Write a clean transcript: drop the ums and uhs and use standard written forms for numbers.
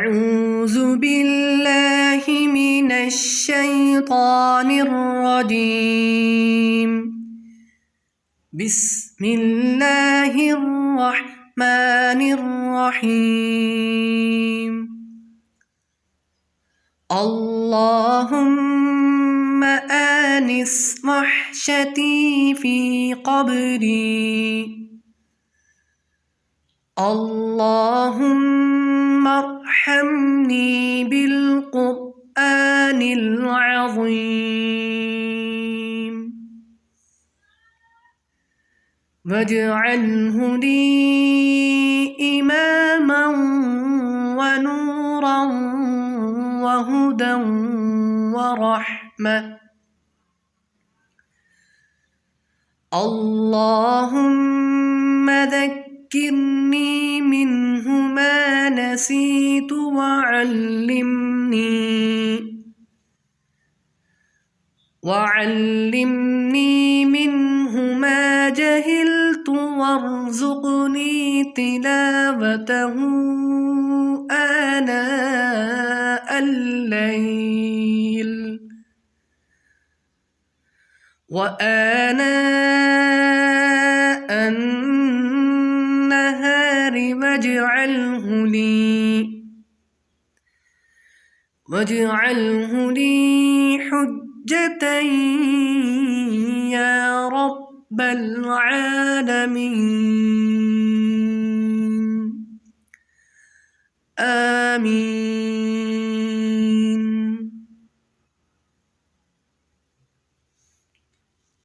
أعوذ بالله من الشيطان الرجيم. بسم الله الرحمن الرحيم. اللهم آنس وحشتي في قبري. اللهم ارحمني بالقرآن العظيم واجعله لي إماما ونورا وهدى ورحمة. اللهم ذكرني منه ما نسيت وعلمني منه ما جهلت وارزقني تلاوته آناء الليل وآناء النهار واجعله لي حجة يا رب العالمين. آمين.